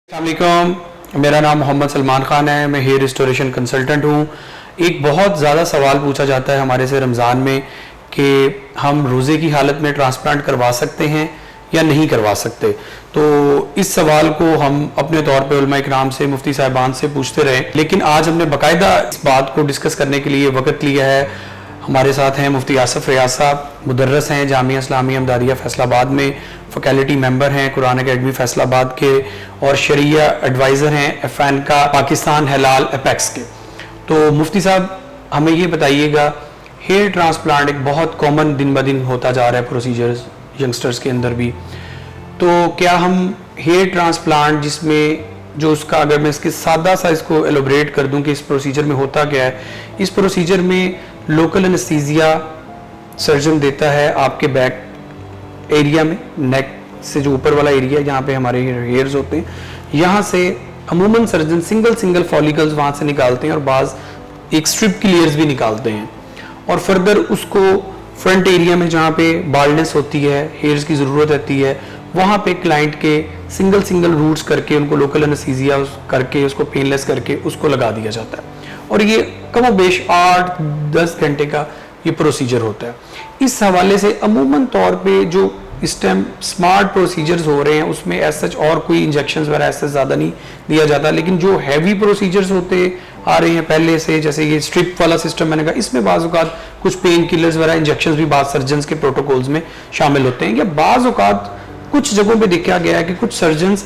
अस्सलामुअलैकुम, मेरा नाम मोहम्मद सलमान ख़ान है। मैं हेयर रिस्टोरेशन कंसल्टेंट हूँ। एक बहुत ज़्यादा सवाल पूछा जाता है हमारे से रमज़ान में कि हम रोज़े की हालत में ट्रांसप्लांट करवा सकते हैं या नहीं करवा सकते। तो इस सवाल को हम अपने तौर पे उलमा इकराम से, मुफ्ती साहिबान से पूछते रहे, लेकिन आज हमने बाकायदा इस बात को डिस्कस करने के लिए वक्त लिया है। हमारे साथ हैं मुफ्ती आसिफ रियाज साहब, मुदर्रिस हैं जामिया इस्लामिया इमदादिया फैसलाबाद में, फैकल्टी मेंबर हैं कुरान अकेडमी फैसलाबाद के, और शरिया एडवाइज़र हैं एफएन का पाकिस्तान हलाल एपेक्स के। तो मुफ्ती साहब, हमें ये बताइएगा, हेयर ट्रांसप्लांट एक बहुत कॉमन दिन ब दिन होता जा रहा है प्रोसीजर्स यंगस्टर्स के अंदर भी। तो क्या हम हेयर ट्रांसप्लांट जिसमें जो उसका, अगर मैं इसके सादा सा इसको एलोबरेट कर दूं कि इस प्रोसीजर में होता क्या है, इस प्रोसीजर में लोकल एनेस्थीसिया सर्जन देता है आपके बैक एरिया में, नेक से जो ऊपर वाला एरिया जहाँ पे हमारे हेयर्स होते हैं, यहाँ से अमूमन सर्जन सिंगल फॉलिकल्स वहाँ से निकालते हैं और बाज़ एक स्ट्रिप की लेयर्स भी निकालते हैं, और फर्दर उसको फ्रंट एरिया में जहाँ पे बाल्डनेस होती है, हेयर्स की ज़रूरत रहती है, वहाँ पे क्लाइंट के सिंगल रूट्स करके उनको लोकल एनेस्थीसिया करके उसको पेनलेस करके उसको लगा दिया जाता है। और ये कमोबेश 8-10 घंटे का ये प्रोसीजर होता है। इस हवाले से अमूमन तौर पे जो इस टाइम स्मार्ट प्रोसीजर्स हो रहे हैं उसमें एज सच और कोई इंजेक्शंस वगैरह ऐसे ज़्यादा नहीं दिया जाता, लेकिन जो हैवी प्रोसीजर्स होते आ रहे हैं पहले से, जैसे ये स्ट्रिप वाला सिस्टम मैंने कहा, इसमें बाज़ औक़ात कुछ पेन किलर्स वगैरह इंजेक्शंस भी बाज़ सर्जन्स के प्रोटोकॉल्स में शामिल होते हैं, या बाज़ औक़ात कुछ जगहों पे देखा गया है कि कुछ सर्जन्स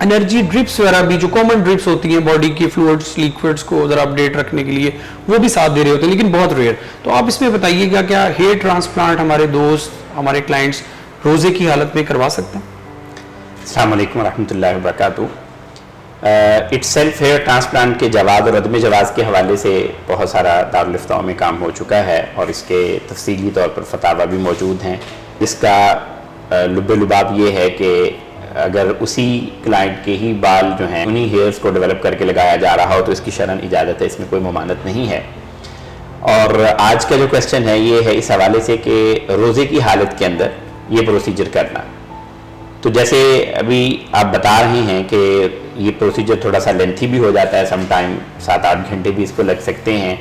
एनर्जी ड्रिप्स वगैरह भी, जो कॉमन ड्रिप्स होती हैं बॉडी के फ्लूइड्स लिक्विड्स को ज़रा अपडेट रखने के लिए, वो भी साथ दे रहे होते हैं, लेकिन बहुत रेयर। तो आप इसमें बताइएगा, क्या हेयर ट्रांसप्लांट हमारे दोस्त, हमारे क्लाइंट्स रोज़े की हालत में करवा सकते हैं? अस्सलाम वालेकुम रहमतुल्लाहि व बरकातुहू। इट्सेल्फ हेयर ट्रांसप्लांट के जवाज़ और अदम जवाज़ के हवाले से बहुत सारा दारुल इफ्ता में काम हो चुका है, और इसके तफसीली तौर पर फतावा भी मौजूद हैं। इसका लुब्बे लुबाब ये है कि अगर उसी क्लाइंट के ही बाल जो हैं उन्हीं हेयर्स को डेवलप करके लगाया जा रहा हो तो इसकी शरअन इजाज़त है, इसमें कोई ममानत नहीं है। और आज का जो क्वेश्चन है ये है इस हवाले से कि रोज़े की हालत के अंदर ये प्रोसीजर करना। तो जैसे अभी आप बता रहे हैं कि ये प्रोसीजर थोड़ा सा लेंथी भी हो जाता है, सम टाइम 7-8 घंटे भी इसको लग सकते हैं,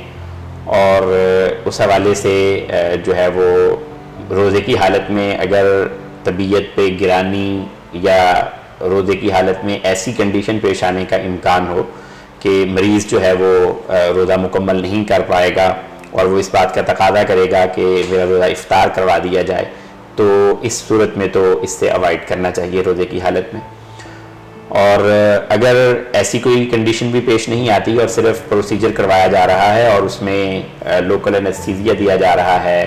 और उस हवाले से जो है वो रोज़े की हालत में अगर तबीयत पे गिरानी या रोज़े की हालत में ऐसी कंडीशन पेश आने का इम्कान हो कि मरीज़ जो है वो रोज़ा मुकम्मल नहीं कर पाएगा और वो इस बात का तकाज़ा करेगा कि मेरा रोज़ा इफ्तार करवा दिया जाए, तो इस सूरत में तो इससे अवॉइड करना चाहिए रोज़े की हालत में। और अगर ऐसी कोई कंडीशन भी पेश नहीं आती और सिर्फ प्रोसीजर करवाया जा रहा है और उसमें लोकल एनेस्थीसिया दिया जा रहा है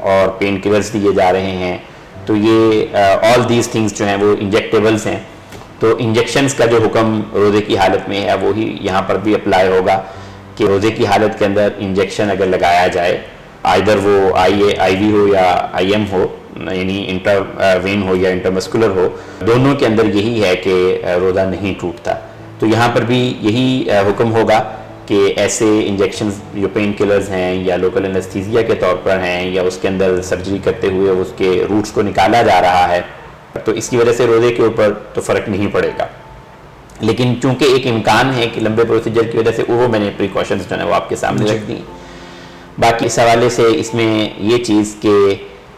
और पेन किलर्स दिए जा रहे हैं, तो ये ऑल दीज थिंग्स जो हैं वो इंजेक्टेबल्स हैं, तो इंजेक्शंस का जो हुक्म रोज़े की हालत में है वो ही यहाँ पर भी अप्लाई होगा कि रोज़े की हालत के अंदर इंजेक्शन अगर लगाया जाए, आइदर वो आईवी हो या आईएम हो, यानी इंटरवेन हो या इंटरमस्कुलर हो, दोनों के अंदर यही है कि रोज़ा नहीं टूटता। तो यहाँ पर भी यही हुक्म होगा कि ऐसे इंजेक्शंस जो पेन किलर्स हैं या लोकल एनेस्थीसिया के तौर पर हैं या उसके अंदर सर्जरी करते हुए उसके रूट्स को निकाला जा रहा है, तो इसकी वजह से रोज़े के ऊपर तो फ़र्क नहीं पड़ेगा। लेकिन चूंकि एक इम्कान है कि लंबे प्रोसीजर की वजह से, वो मैंने प्रिकॉशंस जो है वो आपके सामने रख दी। बाकी इस हवाले से इसमें ये चीज़ कि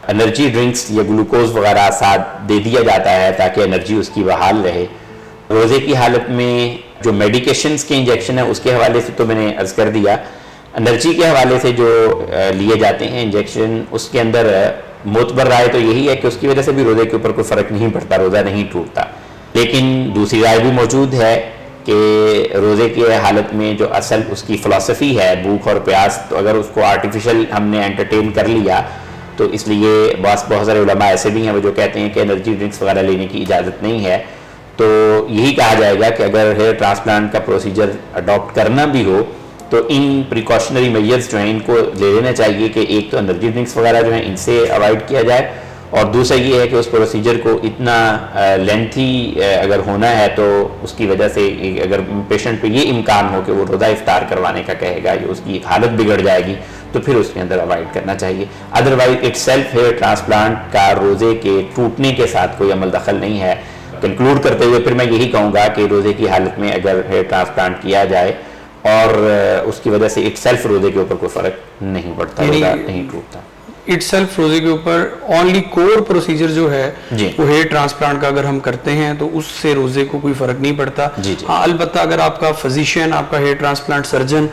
एनर्जी ड्रिंक्स या ग्लूकोज वगैरह साथ दे दिया जाता है ताकि एनर्जी उसकी बहाल रहे। रोज़े की हालत में जो मेडिकेशंस के इंजेक्शन है उसके हवाले से तो मैंने अर्ज़ कर दिया। एनर्जी के हवाले से जो लिए जाते हैं इंजेक्शन, उसके अंदर मोतबर राय तो यही है कि उसकी वजह से भी रोज़े के ऊपर कोई फ़र्क नहीं पड़ता, रोज़ा नहीं टूटता। लेकिन दूसरी राय भी मौजूद है कि रोज़े की हालत में जो असल उसकी फ़िलासफ़ी है, भूख और प्यास, तो अगर उसको आर्टिफिशियल हमने एंटरटेन कर लिया तो इसलिए बहुत सारे उलमा ऐसे भी हैं वो जो कहते हैं कि एनर्जी ड्रिंक्स वगैरह लेने की इजाज़त नहीं है। तो यही कहा जाएगा कि अगर हेयर ट्रांसप्लांट का प्रोसीजर अडॉप्ट करना भी हो तो इन प्रिकॉशनरी मेजर्स जो हैं इनको ले लेना चाहिए कि एक तो एनर्जी ड्रिंक्स वगैरह जो हैं इनसे अवॉइड किया जाए, और दूसरा ये है कि उस प्रोसीजर को इतना लेंथी अगर होना है तो उसकी वजह से अगर पेशेंट पे ये इम्कान हो कि वो रोज़ा इफ्तार करवाने का कहेगा या उसकी हालत बिगड़ जाएगी, तो फिर उसके अंदर अवॉइड करना चाहिए। अदरवाइज इट्सेल्फ हेयर ट्रांसप्लांट का रोज़े के टूटने के साथ कोई अमल दखल नहीं है। कंक्लूड करते हुए फिर मैं यही कहूँगा कि रोज़े की हालत में अगर हेयर ट्रांसप्लांट किया जाए और उसकी वजह से इट सेल्फ रोज़े के ऊपर कोई फ़र्क नहीं पड़ता, रोज़ा नहीं टूटता। इटसेल्फ रोजे के ऊपर ओनली कोर प्रोसीजर जो है जी। वो हेयर ट्रांसप्लांट का अगर हम करते हैं तो उससे रोजे को कोई फर्क नहीं पड़ता। जी, जी। हाँ, अलबत्ता अगर आपका फिजिशियन, आपका हेयर ट्रांसप्लांट सर्जन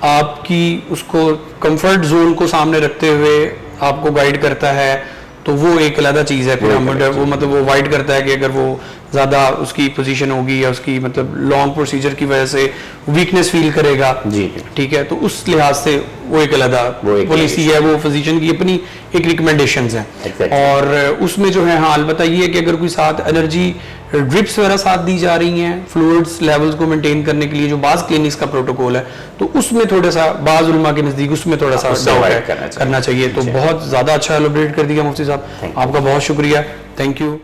आपकी उसको कंफर्ट जोन को सामने रखते हुए आपको गाइड करता है तो वो एक अलग चीज़ है। फिर हम वो मतलब वो गाइड करता है कि अगर वो ज़्यादा उसकी पोजीशन होगी या उसकी मतलब लॉन्ग प्रोसीजर की वजह से वीकनेस फील करेगा, जी, ठीक है, तो उस लिहाज से वो एक अलग पॉलिसी है, वो फिजिशियन की अपनी एक रिकमेंडेशंस हैं। Exactly. और उसमें जो है हाँ अलबत्ता ये है कि अगर कोई साथ एनर्जी ड्रिप्स वगैरह साथ दी जा रही हैं फ्लूइड्स लेवल्स को मेंटेन करने के लिए जो बाज़ क्लिनिक्स का प्रोटोकॉल है, तो उसमें थोड़ा सा बाज़ उलमा के नज़दीक उसमें थोड़ा सा avoid करना चाहिए। तो बहुत ज़्यादा अच्छा एलोबरेट कर दिया मुफ्ती साहब, आपका बहुत शुक्रिया, थैंक यू।